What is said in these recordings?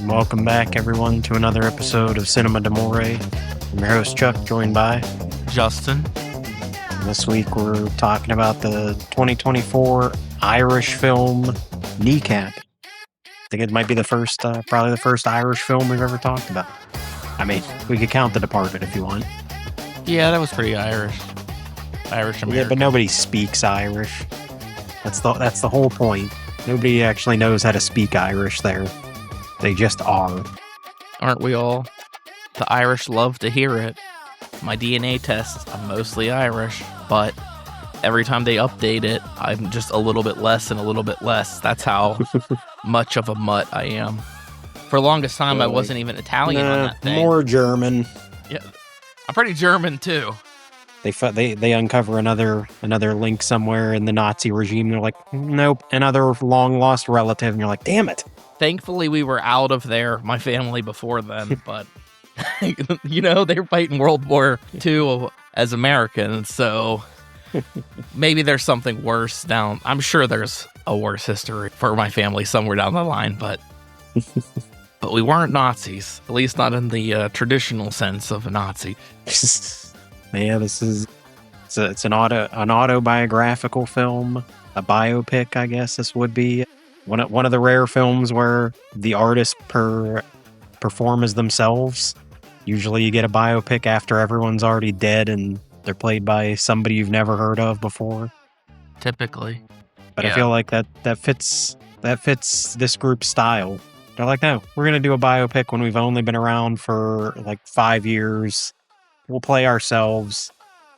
Welcome back, everyone, to another episode of Cinema d'Amore. I'm your host, Chuck, joined by Justin. And this week, we're talking about the 2024 Irish film Kneecap. I think it might be probably the first Irish film we've ever talked about. I mean, we could count The Departed if you want. Yeah, that was pretty Irish. Irish American. Yeah, but nobody speaks Irish. That's the whole point. Nobody actually knows how to speak Irish there. They just are. Aren't we all? The Irish love to hear it. My DNA test, I'm mostly Irish, but every time they update it, I'm just a little bit less and a little bit less. That's how much of a mutt I am. For the longest time, I wasn't even Italian on that thing. More German. Yeah, I'm pretty German too. They uncover another link somewhere in the Nazi regime. They're like, nope, another long lost relative, and you're like, damn it. Thankfully, we were out of there, my family, before then, but, you know, they were fighting World War II as Americans, so maybe there's something worse down. I'm sure there's a worse history for my family somewhere down the line, but we weren't Nazis, at least not in the traditional sense of a Nazi. Yeah, it's an autobiographical film, a biopic, I guess this would be. One of the rare films where the artists perform as themselves. Usually you get a biopic after everyone's already dead and they're played by somebody you've never heard of before. Typically. But yeah. I feel like that fits this group's style. They're like, no, we're going to do a biopic when we've only been around for like 5 years. We'll play ourselves.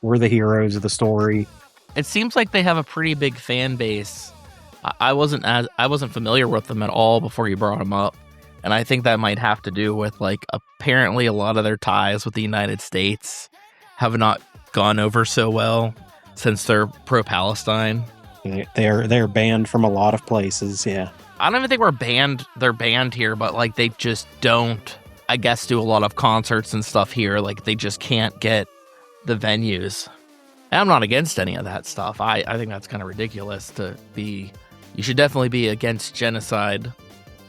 We're the heroes of the story. It seems like they have a pretty big fan base. I wasn't familiar with them at all before you brought them up, and I think that might have to do with like apparently a lot of their ties with the United States have not gone over so well since they're pro-Palestine. They're banned from a lot of places. Yeah, I don't even think they're banned here, but like they just don't, I guess, do a lot of concerts and stuff here. Like they just can't get the venues. And I'm not against any of that stuff. I think that's kind of ridiculous to be. You should definitely be against genocide.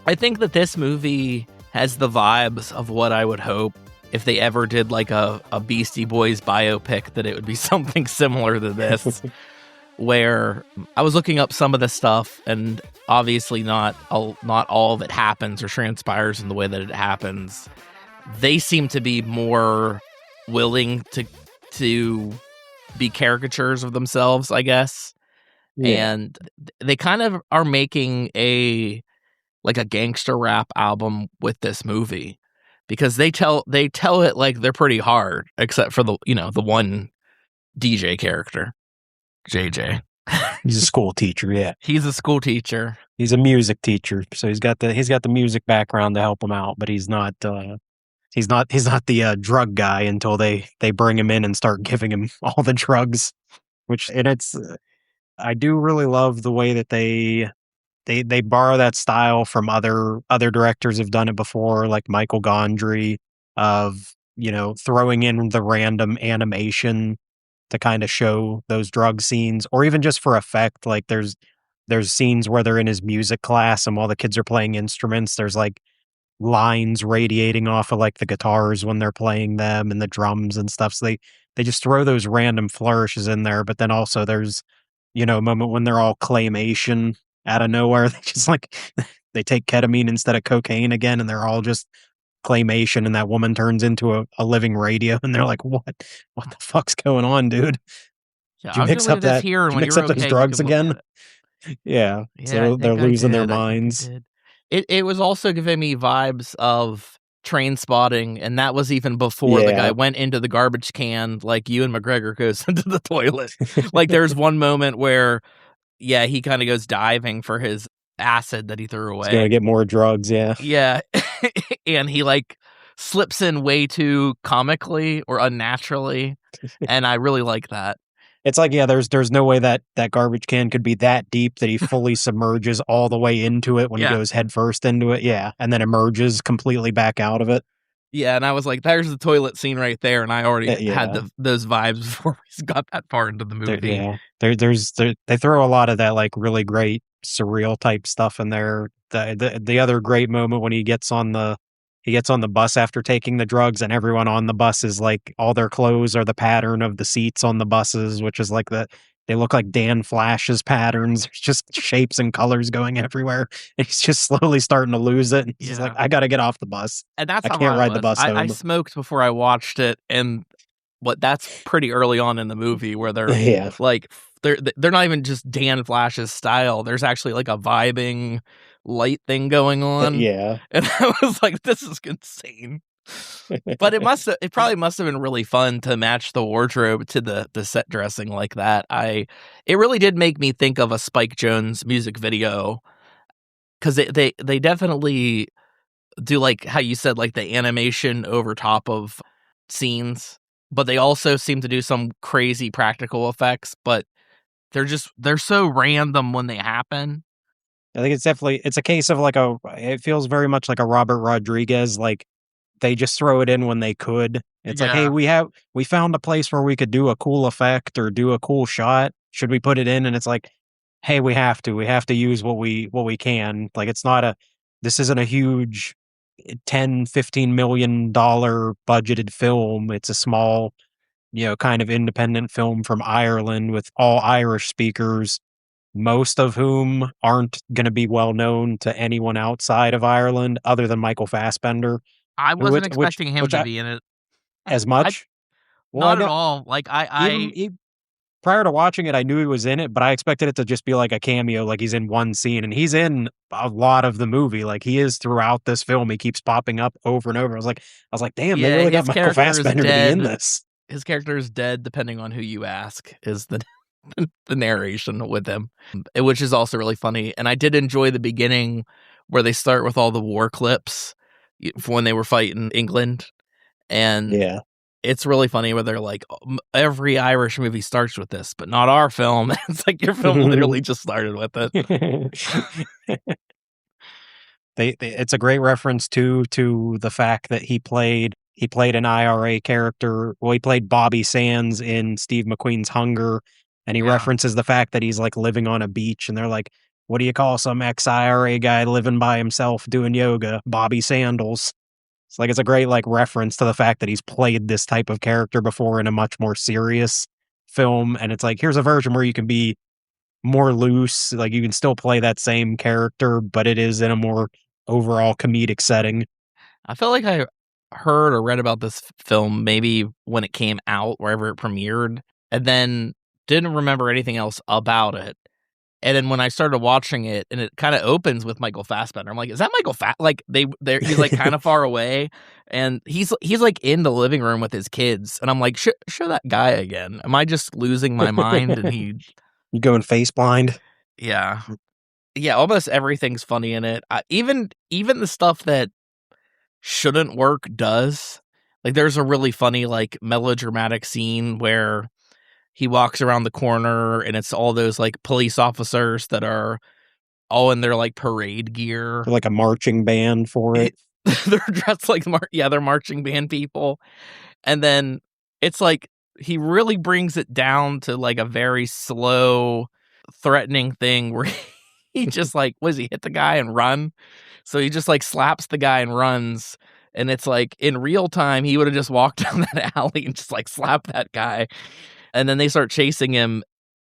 I think that this movie has the vibes of what I would hope if they ever did like a Beastie Boys biopic, that it would be something similar to this, where I was looking up some of the stuff, and obviously not all of it happens or transpires in the way that it happens. They seem to be more willing to be caricatures of themselves, I guess. Yeah. And they kind of are making a gangster rap album with this movie, because they tell it like they're pretty hard, except for the one DJ character, JJ. He's a school teacher. Yeah, he's a school teacher. He's a music teacher, so he's got the music background to help him out, but he's not the drug guy until they bring him in and start giving him all the drugs. I do really love the way that they borrow that style from other directors who've done it before, like Michael Gondry, of throwing in the random animation to kind of show those drug scenes, or even just for effect. Like there's scenes where they're in his music class, and while the kids are playing instruments, there's like lines radiating off of like the guitars when they're playing them and the drums and stuff. So they just throw those random flourishes in there. But then also there's a moment when they're all claymation out of nowhere. They just they take ketamine instead of cocaine again, and they're all just claymation, and that woman turns into a living radio, and they're like, what the fuck's going on, dude? Yeah, did you mix up that here? Did you mix up those drugs again? Yeah, so they're losing their minds. It was also giving me vibes of Trainspotting, and that was even before the guy went into the garbage can, like Ewan McGregor goes into the toilet. Like there's one moment where, he kind of goes diving for his acid that he threw away. He's gonna get more drugs, yeah. Yeah, and he like slips in way too comically or unnaturally, and I really like that. It's like, there's no way that garbage can could be that deep that he fully submerges all the way into it when he goes head first into it. Yeah. And then emerges completely back out of it. Yeah, and I was like, "There's the toilet scene right there," and I already had Yeah. those vibes before we got that far into the movie. Yeah, they throw a lot of that like really great surreal type stuff in there. The other great moment when he gets on the bus after taking the drugs, and everyone on the bus is like all their clothes are the pattern of the seats on the buses, which is like they look like Dan Flash's patterns. There's just shapes and colors going everywhere. And he's just slowly starting to lose it. And he's just like, Yeah, I got to get off the bus. and that's I how can't I ride the was. bus I home. smoked before I watched it, and but that's pretty early on in the movie where they're Yeah, like they're not even just Dan Flash's style. There's actually like a vibing light thing going on, yeah. and I was like, "This is insane." But it probably must have been really fun to match the wardrobe to the set dressing like that. It really did make me think of a Spike Jonze music video because they definitely do like how you said like the animation over top of scenes, but they also seem to do some crazy practical effects. But they're so random when they happen. I think it's a case of like it feels very much like a Robert Rodriguez, like they just throw it in when they could. It's like, hey, Yeah, we found a place where we could do a cool effect or do a cool shot. Should we put it in? And it's like, hey, we have to use what we can. Like it's not a this isn't a huge 10-15 million dollar budgeted film. It's a small, kind of independent film from Ireland with all Irish speakers, most of whom aren't going to be well known to anyone outside of Ireland other than Michael Fassbender, I who wasn't expecting him which to I be in it. as I much. Well, I Not at know all. Like even prior to watching it, I knew he was in it, but I expected it to just be like a cameo, like he's in one scene, and he's in a lot of the movie. Like he is throughout this film. He keeps popping up over and over. I was like, damn, they Yeah, really got Michael Fassbender to be in this. his character is dead depending on who you ask is the the narration with him, which is also really funny. And I did enjoy the beginning where they start with all the war clips when they were fighting England, and Yeah. it's really funny where they're like, every Irish movie starts with this, but not our film." It's like your film literally just started with it. It's a great reference to the fact that he played an IRA character. Well, he played Bobby Sands in Steve McQueen's Hunger, and he Yeah, references the fact that he's like living on a beach, and they're like, "What do you call some ex-IRA guy living by himself doing yoga? Bobby Sandals." It's like it's a great like reference to the fact that he's played this type of character before in a much more serious film, and it's like here's a version where you can be more loose, like you can still play that same character, but it is in a more overall comedic setting. I feel like I heard or read about this film maybe when it came out, wherever it premiered, and then didn't remember anything else about it. And then when I started watching it, and it kind of opens with Michael Fassbender, I'm like, "Is that Michael Like he's like kind of far away, and he's like in the living room with his kids, and I'm like, show that guy again. Am I just losing my mind?" And You going face blind? yeah, yeah, almost everything's funny in it. Even the stuff that shouldn't work does. Like, there's a really funny like melodramatic scene where he walks around the corner, and it's all those like police officers that are all in their, like, parade gear. They're like a marching band for it. It they're dressed like they're marching band people, and then it's like he really brings it down to, like, a very slow, threatening thing where he just, like what does he hit the guy and run? So he just, like, slaps the guy and runs, and it's like, in real time, he would've just walked down that alley and just, like, slapped that guy, and then they start chasing him,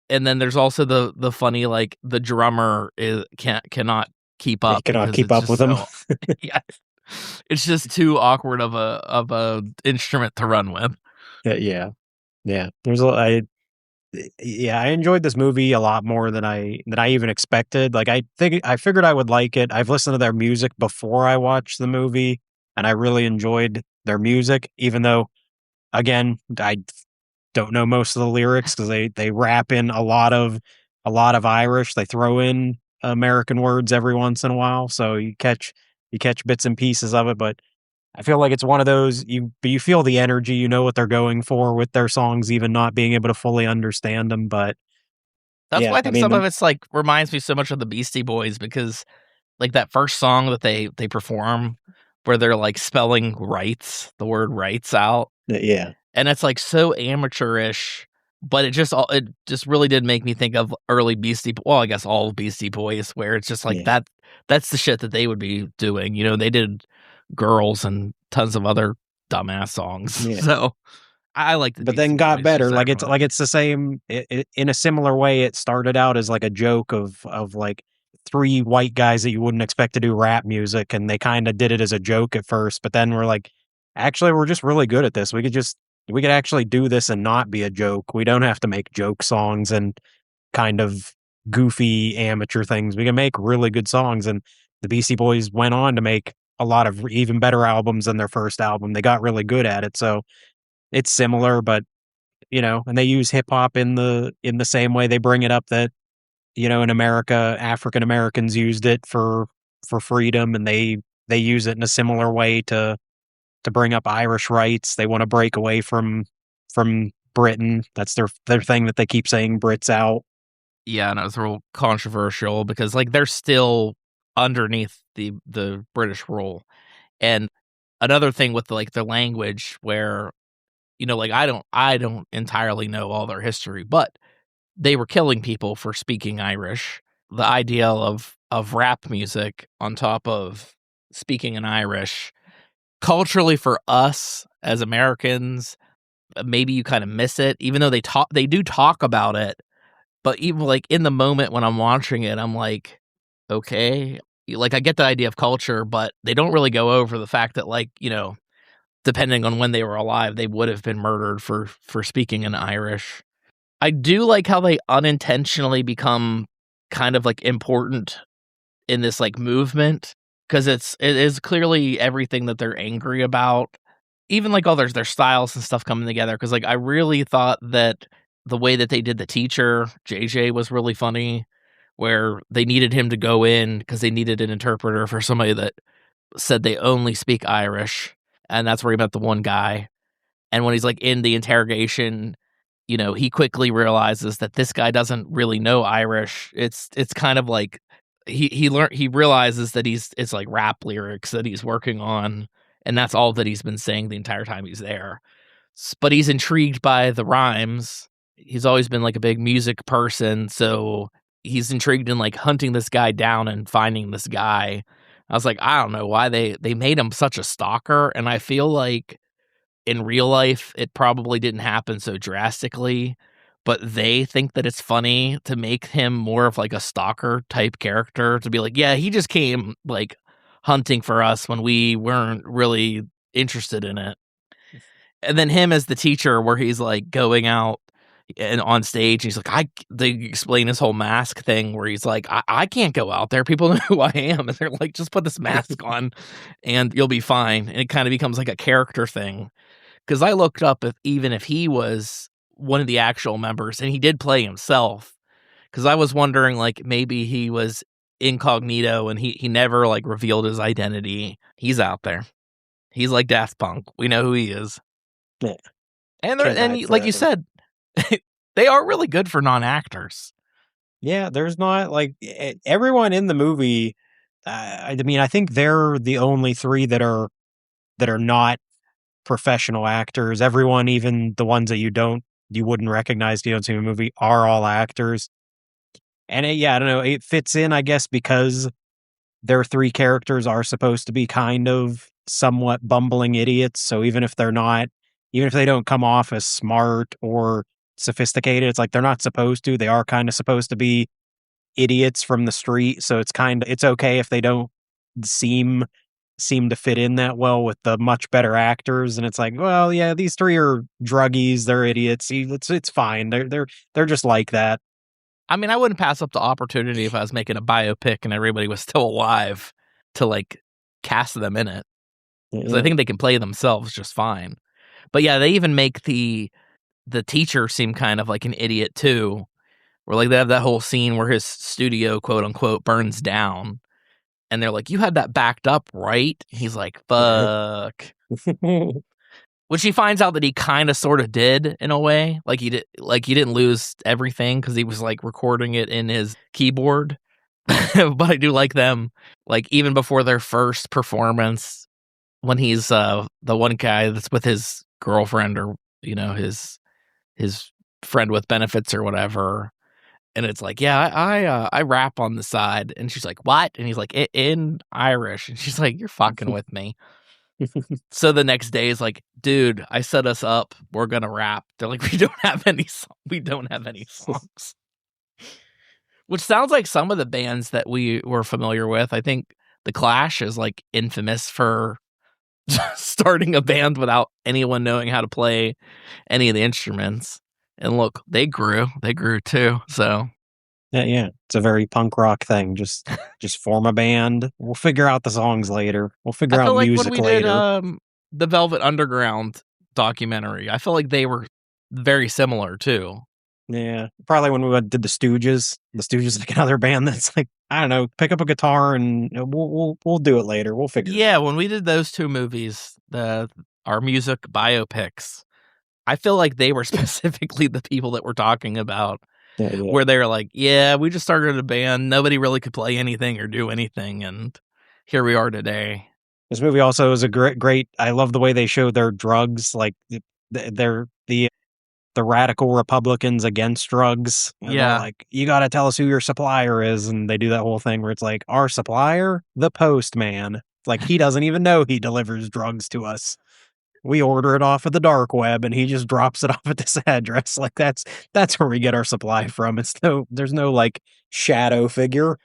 and then there's also the funny, like, the drummer cannot keep He up cannot because keep it's up just with him. so yeah, it's just too awkward of a instrument to run with. Yeah. Yeah. There's a I yeah, I enjoyed this movie a lot more than I even expected. Like I figured I would like it. I've listened to their music before I watched the movie, and I really enjoyed their music, even though again, I don't know most of the lyrics because they rap in a lot of Irish. They throw in American words every once in a while, so you catch bits and pieces of it. But I feel like it's one of those you feel the energy, you know what they're going for with their songs, even not being able to fully understand them. But That's yeah, why I I think mean, some of it's, like, reminds me so much of the Beastie Boys because, like, that first song that they perform where they're like spelling rights, the word rights out. Yeah. And it's like so amateurish, but it just really did make me think of early well, I guess all Beastie Boys, where it's just like Yeah. that's the shit that they would be doing. They did Girls and tons of other dumbass songs. Yeah. So I like the But Beastie then got Boys just better. that Like much. it's the same in a similar way. It started out as like a joke of like three white guys that you wouldn't expect to do rap music, and they kind of did it as a joke at first. But then we're like, actually, we're just really good at this. We could actually do this and not be a joke. We don't have to make joke songs and kind of goofy amateur things. We can make really good songs. And the Beastie Boys went on to make a lot of even better albums than their first album. They got really good at it. So it's similar, but and they use hip hop in the same way. They bring it up that, in America, African Americans used it for freedom, and they use it in a similar way to bring up Irish rights. They want to break away from Britain. That's their thing that they keep saying, Brits out. Yeah, and it was real controversial because like they're still underneath the British rule. And another thing with like their language where like I don't entirely know all their history, but they were killing people for speaking Irish. The idea of rap music on top of speaking in Irish culturally for us as Americans, maybe you kind of miss it even though they do talk about it, but even like in the moment when I'm watching it, I'm like, okay, like I get the idea of culture, but they don't really go over the fact that like, depending on when they were alive, they would have been murdered for speaking in Irish. I do like how they unintentionally become kind of like important in this like movement because it is clearly everything that they're angry about. Even like all their styles and stuff coming together. Because like I really thought that the way that they did the teacher JJ was really funny, where they needed him to go in because they needed an interpreter for somebody that said they only speak Irish, and that's where he met the one guy. And when he's like in the interrogation, he quickly realizes that this guy doesn't really know Irish. It's kind of like he realizes that it's like rap lyrics that he's working on, and that's all that he's been saying the entire time he's there. But he's intrigued by the rhymes. He's always been like a big music person, so he's intrigued in like hunting this guy down and finding this guy. I was like, I don't know why they made him such a stalker, and I feel like in real life, it probably didn't happen so drastically, but they think that it's funny to make him more of like a stalker type character to be like, yeah, he just came like hunting for us when we weren't really interested in it. And then him as the teacher, where he's like going out and on stage, he's like, they explain his whole mask thing where he's like, I can't go out there. People know who I am. And they're like, just put this mask on and you'll be fine. And it kind of becomes like a character thing. Because I looked up if he was one of the actual members, and he did play himself. Because I was wondering, like, maybe he was incognito and he never like revealed his identity. He's out there. He's like Daft Punk. We know who he is. Yeah. And Can't hide like you forever. said, they are really good for non-actors. Yeah, there's not like everyone in the movie. I mean, I think they're the only three that are not professional actors. Everyone, even the ones that you wouldn't recognize if you don't see the movie, are all actors. And yeah, I don't know. It fits in, I guess, because their three characters are supposed to be kind of somewhat bumbling idiots. So even if they don't come off as smart or sophisticated, it's like they're not supposed to. They are kind of supposed to be idiots from the street. So it's okay if they don't seem to fit in that well with the much better actors. And it's like, well, yeah, these three are druggies. They're idiots. It's fine. They're just like that. I mean, I wouldn't pass up the opportunity if I was making a biopic and everybody was still alive to like cast them in it. Because I Yeah. think they can play themselves just fine. But yeah, they even make the teacher seem kind of like an idiot too. Where like they have that whole scene where his studio, quote unquote, burns down. And they're like, you had that backed up, right? He's like, Yeah. fuck. Which he finds out that he kind of sort of did in a way. Like he didn't lose everything because he was like recording it in his keyboard. But I do like them. Like even before their first performance, when he's the one guy that's with his girlfriend or his friend with benefits or whatever, and it's like, yeah, I rap on the side, and she's like, what? And he's like, in Irish, and she's like, you're fucking with me. So the next day is like, dude, I set us up. We're gonna rap. They're like, we don't have any songs. Which sounds like some of the bands that we were familiar with. I think The Clash is like infamous for starting a band without anyone knowing how to play any of the instruments. And look, they grew too. So Yeah, it's a very punk rock thing. Just form a band. We'll figure out the songs later. We'll I figure out feel like when music we did later. the Velvet Underground documentary, I feel like they were very similar too. Yeah, probably when did the Stooges. The Stooges like another band that's like, I don't know, pick up a guitar and we'll do it later. We'll figure it Yeah, out. when we did those two movies, our music biopics, I feel like they were specifically the people that we're talking about, Yeah. where they're like, yeah, we just started a band. Nobody really could play anything or do anything. And here we are today. This movie also is a great. I love the way they show their drugs, like they're the radical Republicans against drugs, and they're Yeah. like, "You got to tell us who your supplier is," and they do that whole thing where it's like, "Our supplier, the postman." It's like he doesn't even know he delivers drugs to us. We order it off of the dark web, and he just drops it off at this address. Like that's where we get our supply from. There's no like shadow figure.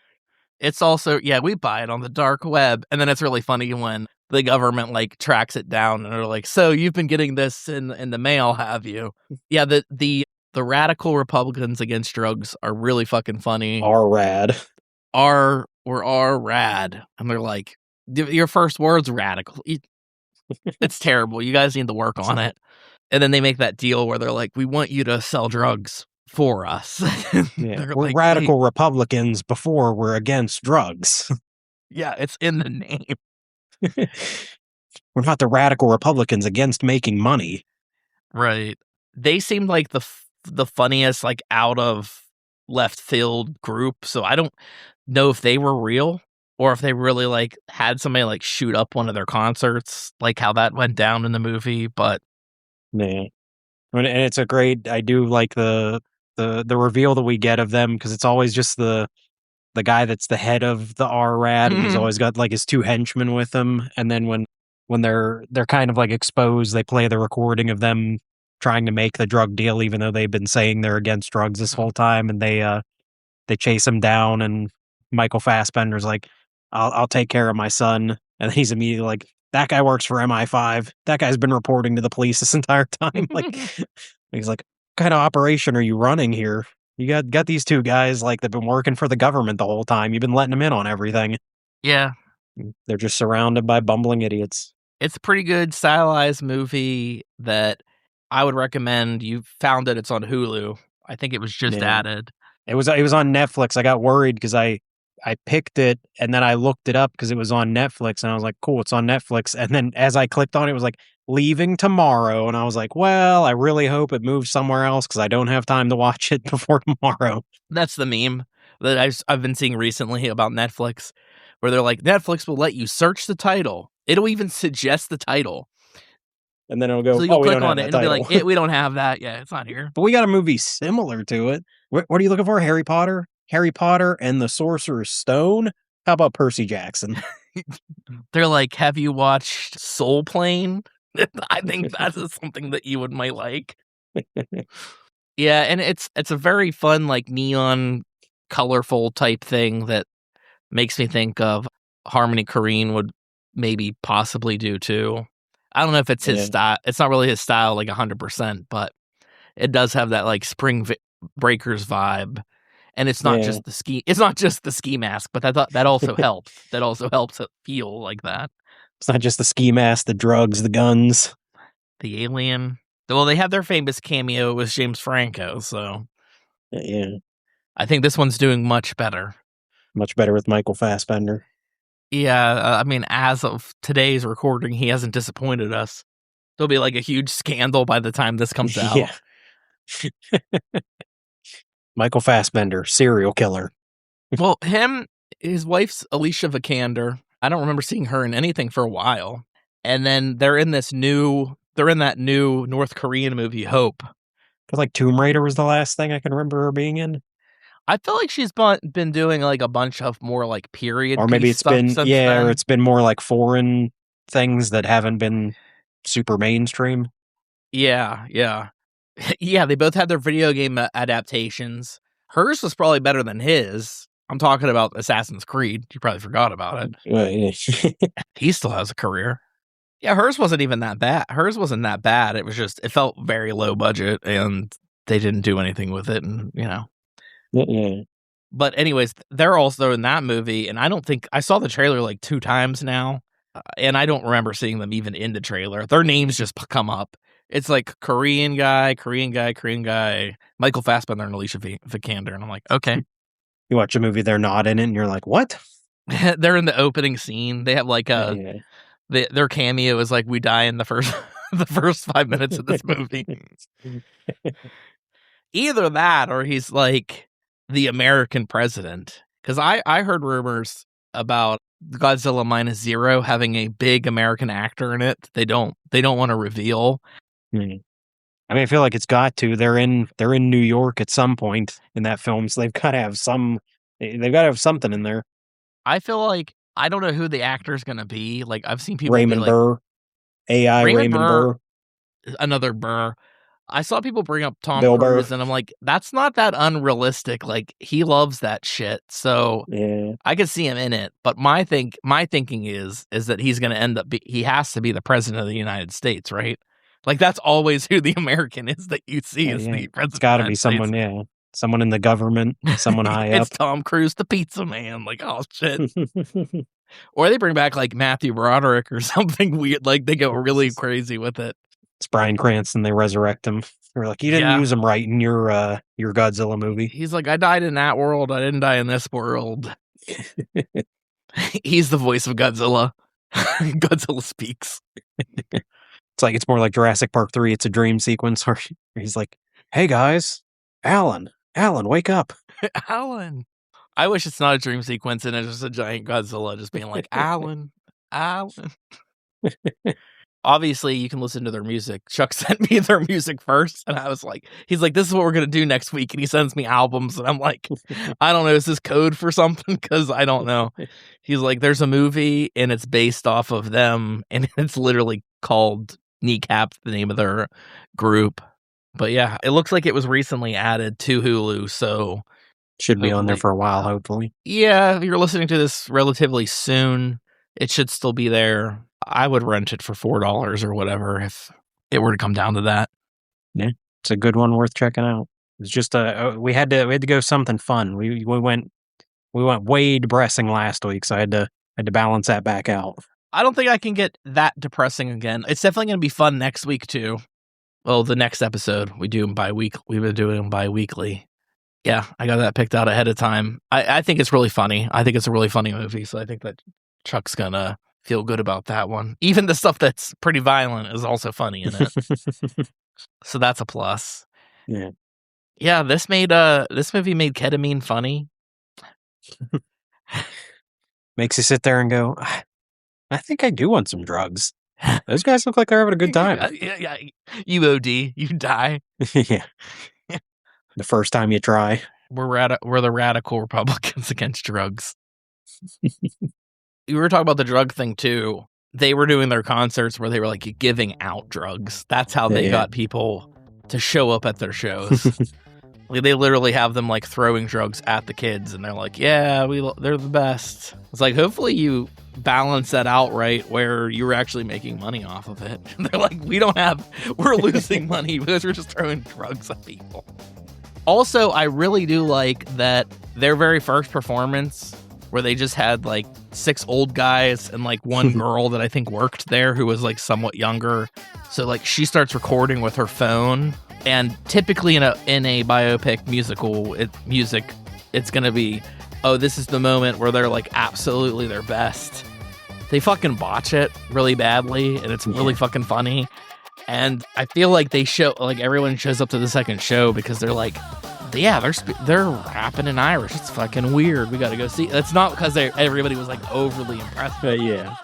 It's also, yeah, we buy it on the dark web. And then it's really funny when the government like tracks it down and they're like, so you've been getting this in the mail, have you? Yeah, the radical Republicans against drugs are really fucking funny. Our rad. Are rad. And they're like, your first word's radical. It's terrible. You guys need to work on it. And then they make that deal where they're like, we want you to sell drugs for us. Yeah, They're we're like, wait, radical Republicans before we're against drugs. yeah, it's in the name. We're not the radical Republicans against making money. Right. They seemed like the funniest, like, out of left field group, so I don't know if they were real or if they really, like, had somebody, like, shoot up one of their concerts, like how that went down in the movie, but Yeah. And it's a great. I do like the reveal that we get of them because it's always just the guy that's the head of the RRAD, and he's always got like his two henchmen with him. And then when they're kind of like exposed, they play the recording of them trying to make the drug deal, even though they've been saying they're against drugs this whole time. And they chase him down, and Michael Fassbender's like, I'll take care of my son," and he's immediately like, "That guy works for MI5. That guy's been reporting to the police this entire time." Like, he's like, "What kind of operation are you running here? You got these two guys like they've been working for the government the whole time. You've been letting them in on everything. yeah, They're just surrounded by bumbling idiots." it's a pretty good stylized movie that I would recommend. You found it, it's on Hulu. I think it was just Yeah. added. It was on Netflix. I got worried because I picked it and then I looked it up because it was on Netflix and I was like, cool, it's on Netflix. And then as I clicked on it, it was like leaving tomorrow. And I was like, well, I really hope it moves somewhere else because I don't have time to watch it before tomorrow. That's the meme that I've been seeing recently about Netflix, where they're like, Netflix will let you search the title. It'll even suggest the title. And then it'll So go, you'll oh, we click don't on have it that and it'll be title. like, we don't have that. Yeah, it's not here. But we got a movie similar to it. What are you looking for? Harry Potter? Harry Potter and the Sorcerer's Stone? How about Percy Jackson? They're like, have you watched Soul Plane? I think that is something that you might like. Yeah, and it's a very fun, like, neon, colorful type thing that makes me think of Harmony Korine would maybe possibly do too. I don't know if it's his Yeah. style. It's not really his style, like 100%, but it does have that like Breakers vibe. And it's not Yeah. just the ski. It's not just the ski mask, but that also helps. That also helps it feel like that. It's not just the ski mask, the drugs, the guns. The alien. Well, they have their famous cameo with James Franco, so Yeah. I think this one's doing much better. Much better with Michael Fassbender. Yeah, I mean, as of today's recording, he hasn't disappointed us. There'll be like a huge scandal by the time this comes out. Yeah. Michael Fassbender, serial killer. Well, his wife's Alicia Vikander. I don't remember seeing her in anything for a while. And then they're in that new North Korean movie, Hope. I feel like Tomb Raider was the last thing I can remember her being in. I feel like she's been doing like a bunch of more like period Or maybe piece it's stuff been, since then. or it's been more like foreign things that haven't been super mainstream. Yeah. Yeah, they both had their video game adaptations. Hers was probably better than his. I'm talking about Assassin's Creed. You probably forgot about it. He still has a career. Yeah, hers wasn't even that bad. Hers wasn't that bad. It was just, it felt very low budget and they didn't do anything with it. And, Yeah. But anyways, they're also in that movie. And I saw the trailer like 2 times now. And I don't remember seeing them even in the trailer. Their names just come up. It's like Korean guy, Michael Fassbender and Alicia Vikander. And I'm like, okay. You watch a movie, they're not in it, and you're like, what? They're in the opening scene. They have like their cameo is like, we die in the first 5 minutes of this movie. Either that or he's like the American president. Because I heard rumors about Godzilla Minus Zero having a big American actor in it. They don't want to reveal. I mean, I feel like it's got to. They're in New York at some point in that film, so they've got to have something in there. I feel like I don't know who the actor's gonna be. Like I've seen people Raymond Burr, AI Raymond Burr, another Burr. I saw people bring up Tom Bill Cruise, Burr. and I'm like, that's not that unrealistic. Like he loves that shit, so yeah, I could see him in it. But my thinking is that he's gonna end up. He has to be the president of the United States, right? Like that's always who the American is that you see is the president. It's got to be someone, someone in the government, someone high up. It's Tom Cruise, the pizza man. Like, oh shit. Or they bring back like Matthew Broderick or something weird. Like they go really crazy with it. It's Bryan Cranston. They resurrect him. They're like, you didn't use him right in your Godzilla movie. He's like, I died in that world. I didn't die in this world. He's the voice of Godzilla. Godzilla speaks. It's more like Jurassic Park 3. It's a dream sequence where he's like, hey guys, Alan, wake up. Alan. I wish it's not a dream sequence and it's just a giant Godzilla just being like, Alan. Obviously, you can listen to their music. Chuck sent me their music first, and I was like, he's like, this is what we're going to do next week. And he sends me albums, and I'm like, I don't know, is this code for something? Because I don't know. He's like, there's a movie, and it's based off of them, and it's literally called Kneecap, the name of their group. But yeah, it looks like it was recently added to Hulu, so should be on there for a while, hopefully. Yeah, if you're listening to this relatively soon, it should still be there. I would rent it for $4 or whatever if it were to come down to that. Yeah, it's a good one worth checking out. It's just we had to go something fun. We went way depressing last week, so I had to balance that back out. I don't think I can get that depressing again. It's definitely going to be fun next week too. Well, the next episode we do them we've been doing them bi-weekly. Yeah, I got that picked out ahead of time. I think it's really funny. I think it's a really funny movie, so I think that Chuck's gonna feel good about that one. Even the stuff that's pretty violent is also funny in it. So that's a plus. Yeah. Yeah, this movie made ketamine funny. Makes you sit there and go, I think I do want some drugs. Those guys look like they're having a good time. Yeah. You OD, you die. Yeah. The first time you try. We're the radical Republicans against drugs. We were talking about the drug thing too. They were doing their concerts where they were like giving out drugs. That's how they got people to show up at their shows. Like, they literally have them like throwing drugs at the kids, and they're like, "Yeah, they're the best." It's like, hopefully you balance that out right, where you're actually making money off of it. And they're like, we're losing money because we're just throwing drugs at people. Also, I really do like that their very first performance, where they just had like 6 old guys and like one girl that I think worked there who was like somewhat younger. So like she starts recording with her phone, and typically in a biopic music, it's gonna be, oh, this is the moment where they're like absolutely their best. They fucking botch it really badly, and it's really fucking funny. And I feel like everyone shows up to the second show because they're like, yeah, they're rapping in Irish. It's fucking weird. We got to go see. That's not because everybody was like overly impressed. Yeah.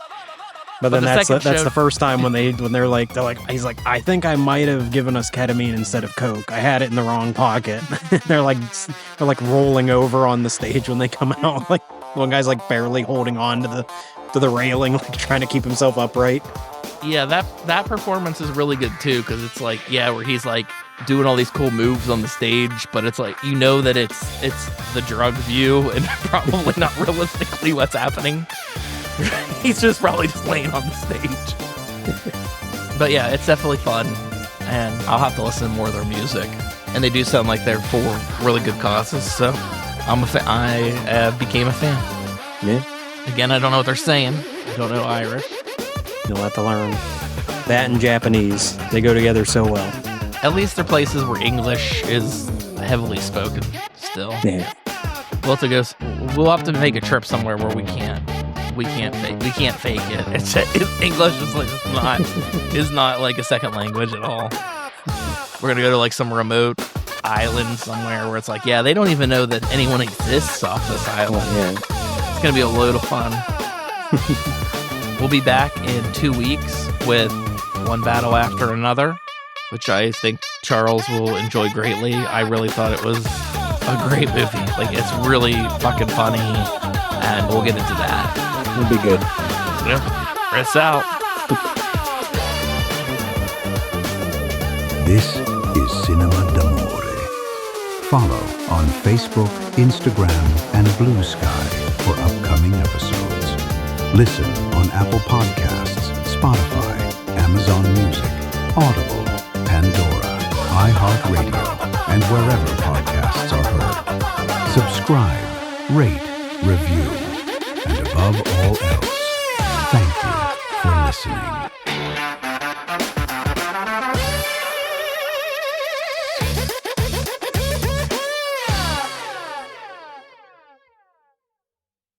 But then the that's second show- the first time when they're like he's like, I think I might have given us ketamine instead of coke. I had it in the wrong pocket. they're like rolling over on the stage when they come out. Like one guy's like barely holding on to the railing, like trying to keep himself upright. Yeah, that performance is really good too, because it's like, yeah, where he's like doing all these cool moves on the stage, but it's like, you know that it's the drug view and probably not realistically what's happening. He's just probably just laying on the stage. But yeah, it's definitely fun, and I'll have to listen to more of their music. And they do sound like they're for really good causes, so I became a fan. Yeah. Again, I don't know what they're saying. I don't know Irish. You'll have to learn that and Japanese. They go together so well. At least they're places where English is heavily spoken still. Yeah. We'll have to make a trip somewhere where we can't fake it. It's English is not like a second language at all. We're gonna go to like some remote island somewhere where it's like, yeah, they don't even know that anyone exists off this island. Yeah. It's gonna be a load of fun. We'll be back in 2 weeks with One Battle After Another, which I think Charles will enjoy greatly. I really thought it was a great movie. Like, it's really fucking funny, and we'll get into that. It'll be good. Yep. Press out. This is Cinema d'Amore. Follow on Facebook, Instagram, and Blue Sky for upcoming episodes. Listen on Apple Podcasts, Spotify, Amazon Music, Audible, Pandora, iHeartRadio, and wherever podcasts are heard. Subscribe, rate, review, and above all else, thank you for listening.